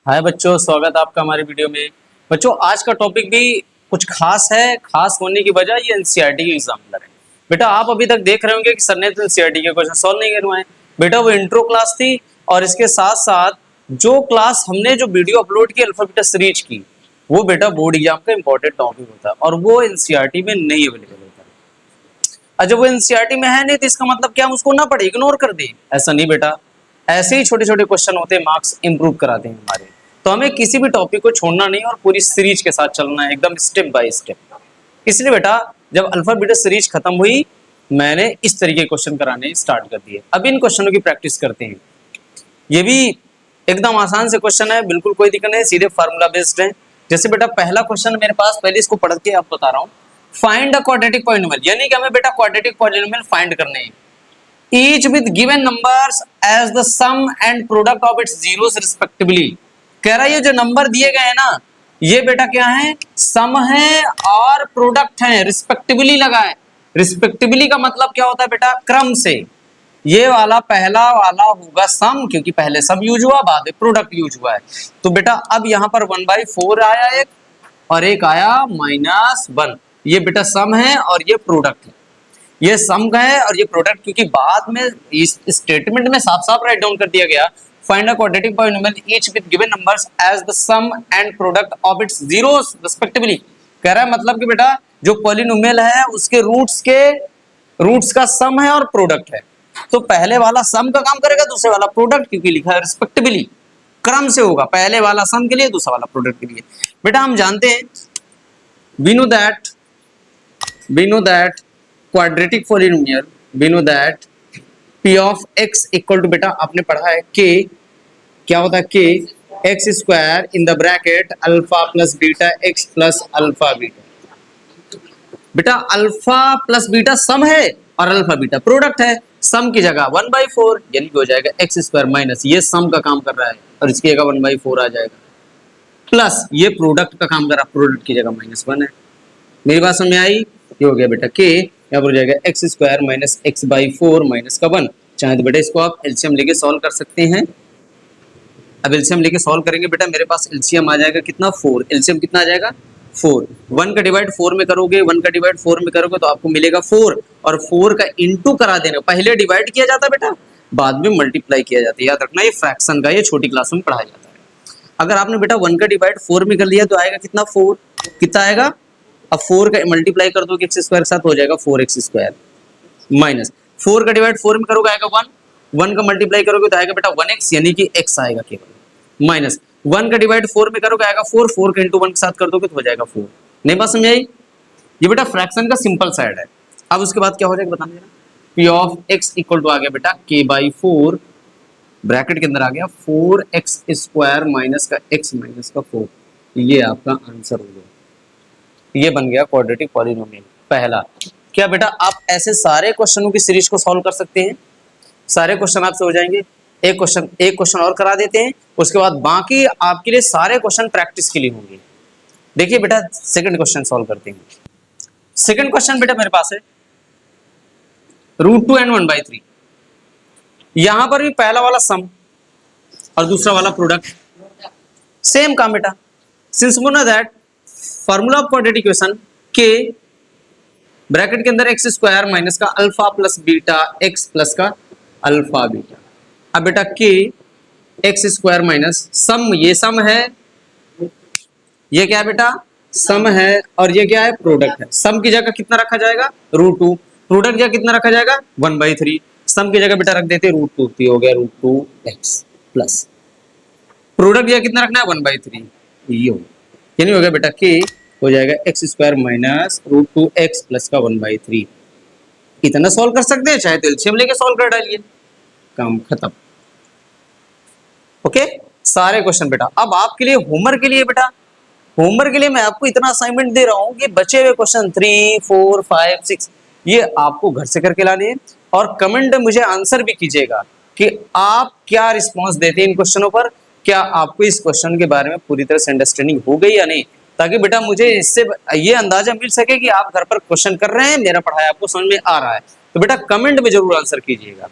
हाय बच्चों, स्वागत है आपका हमारे वीडियो में। बच्चों, आज का टॉपिक भी कुछ खास है। खास होने की वजह ये एनसीईआरटी के एग्जाम्पलर है। बेटा, आप अभी तक देख रहे होंगे कि सर ने तो एनसीईआरटी के क्वेश्चन सॉल्व नहीं करवाए। बेटा, वो इंट्रो क्लास थी और इसके साथ साथ जो क्लास हमने जो वीडियो अपलोड की अल्फा बीटा सीरीज की, वो बेटा बोर्ड एग्जाम का इंपॉर्टेंट टॉपिक होता है और वो एनसीईआरटी में नहीं अवेलेबल होता है। और जब वो एनसीईआरटी में है नहीं तो इसका मतलब क्या हम उसको ना पढ़े, इग्नोर कर दें? ऐसा नहीं बेटा, ऐसे ही छोटे छोटे क्वेश्चन होते हैं, मार्क्स इंप्रूव कराते हैं हमारे। तो हमें किसी भी टॉपिक को छोड़ना नहीं और पूरी सीरीज के साथ चलना है, एकदम स्टेप बाय स्टेप। इसलिए बेटा, जब अल्फा बीटा सीरीज खत्म हुई, मैंने इस तरीके के क्वेश्चन कराने स्टार्ट कर दिए। अब इन क्वेश्चनों की प्रैक्टिस करते हैं। ये भी एकदम आसान से क्वेश्चन है, बिल्कुल कोई दिक्कत नहीं, सीधे फार्मूला बेस्ड है। जैसे बेटा, पहला क्वेश्चन मेरे पास, पहले इसको पढ़ के आप बता रहा हूँ। फाइंड अ क्वाड्रेटिक पॉलिनोमियल, यानी कि हमें बेटा क्वाड्रेटिक पॉलिनोमियल फाइंड करने हैं। each with given numbers as the sum and product of its zeros respectively। कह रहा है ये जो नंबर दिए गए हैं ना, ये बेटा क्या है, सम है और प्रोडक्ट है, रिस्पेक्टिवली लगा है। रिस्पेक्टिवली का मतलब क्या होता है बेटा, क्रम से। ये वाला पहला वाला होगा सम, क्योंकि पहले सम यूज हुआ, बाद में प्रोडक्ट यूज हुआ है। तो बेटा अब यहां पर 1/4 आया एक, और एक आया -1। ये बेटा सम है और ये प्रोडक्ट है। ये सम का है और ये प्रोडक्ट, क्योंकि बाद में इस स्टेटमेंट में साफ साफ राइट डाउन कर दिया गया, find a quadratic polynomial each with given numbers as the sum and product of its zeros respectively. कह रहा है मतलब कि बेटा जो पॉलिनोमियल है उसके रूट्स का सम है और प्रोडक्ट है। तो पहले वाला सम का काम करेगा, दूसरे वाला प्रोडक्ट, क्योंकि लिखा है रिस्पेक्टिवली, क्रम से होगा, पहले वाला सम के लिए, दूसरा वाला प्रोडक्ट के लिए। बेटा हम जानते हैं, we know that quadratic polynomial, we know that p of x equal to, बेटा आपने पढ़ा है k, क्या होता है k, x square in the bracket alpha plus beta x plus alpha beta. बेटा अल्फा प्लस बीटा सम है और अल्फा बीटा प्रोडक्ट है। सम की जगह 1/4 यानी कि हो जाएगा x स्क्वायर माइनस, ये सम का काम कर रहा है और इसकी जगह 1/4 आ जाएगा, प्लस ये प्रोडक्ट का काम कर रहा है, प्रोडक्ट की जगह -1 है। मेरी बात समझ में आई? ये हो गया बेटा k, यहाँ पर हो जाएगा x square minus x/4 minus का 1। चाहे तो बेटा इसको आप एलसीएम लेके सॉल्व कर सकते हैं। अब एलसीएम लेके सॉल्व करेंगे बेटा, मेरे पास एलसीएम आ जाएगा कितना, 4। एलसीएम कितना आ जाएगा, 4। 1 का डिवाइड 4 में करोगे, 1 का डिवाइड 4 में करोगे तो आपको मिलेगा 4, और 4 का इंटू करा देना। पहले डिवाइड किया जाता है बेटा, बाद में मल्टीप्लाई किया जाता है। याद रखना, ये फ्रैक्शन का, ये छोटी क्लास में पढ़ाया जाता है। अगर आपने बेटा 1 का डिवाइड 4 में कर लिया तो आएगा कितना, 4। कितना आएगा, अब 4 का मल्टीप्लाई कर दो x स्क्वायर के साथ, हो जाएगा 4x स्क्वायर, माइनस 4 का डिवाइड 4 में करोगे आएगा 1, 1 का मल्टीप्लाई करोगे तो आएगा बेटा 1x, यानी कि x आएगा केवल, माइनस 1 का डिवाइड 4 में करोगे आएगा 4, 4 का इंटू 1 के साथ कर दोगे तो हो जाएगा 4। नहीं बात समझ आई? ये बेटा फ्रैक्शन का सिंपल साइड है। अब उसके बाद क्या हो जाएगा बताना जरा, p of x equal to आ गया बेटा k/4, ब्रैकेट के अंदर आ गया 4x स्क्वायर माइनस का x माइनस का 4। ये आपका आंसर हो गया, ये बन गया क्वाड्रेटिक पॉलिनोमियल पहला। क्या बेटा आप ऐसे सारे क्वेश्चनों की सीरीज को सॉल्व कर सकते हैं? सारे क्वेश्चन आपसे हो जाएंगे। एक क्वेश्चन और करा देते हैं, उसके बाद बाकी आपके लिए सारे क्वेश्चन प्रैक्टिस के लिए होंगे। देखिए बेटा, सेकंड क्वेश्चन सॉल्व करते हैं। सेकंड क्वेश्चन बेटा मेरे पास है √2 and 1/3। यहां पर भी पहला वाला सम और दूसरा वाला प्रोडक्ट, सेम काम बेटा। Since we know that formula of quadratic equation k, bracket के अंदर x स्क्वायर माइनस का alpha plus beta x plus का अल्फा बीटा। अब बेटा k x square minus sum, ये सम है, ये क्या है बेटा, सम है, और ये क्या है, प्रोडक्ट है। सम की जगह कितना रखा जाएगा, √2, प्रोडक्ट की जगह कितना रखा जाएगा, 1/3। सम की जगह बेटा रख देते √2, तो हो गया √2x प्लस प्रोडक्ट की जगह कितना रखना है, 1/3, ये हो, यानी हो गया बेटा k हो जाएगा x square minus √2x plus का 1/3। इतना सॉल्व कर सकते हैं, चाहे तो एलसीएम लेके सॉल्व कर डालिए, काम खत्म। ओके, सारे क्वेश्चन बेटा। अब आपके लिए होमवर्क के लिए बेटा, होमवर्क के लिए मैं आपको इतना असाइनमेंट दे रहा हूं कि बचे हुए क्वेश्चन 3, 4, 5, 6 ये आपको घर से करके लाने हैं, और कमेंट में मुझे आंसर भी कीजिएगा कि आप क्या रिस्पॉन्स देते हैं इन क्वेश्चनों पर। क्या आपको इस क्वेश्चन के बारे में पूरी तरह से अंडरस्टैंडिंग हो गई या नहीं, ताकि बेटा मुझे इससे ये अंदाजा मिल सके कि आप घर पर क्वेश्चन कर रहे हैं, मेरा पढ़ाया आपको समझ में आ रहा है। तो बेटा कमेंट में जरूर आंसर कीजिएगा।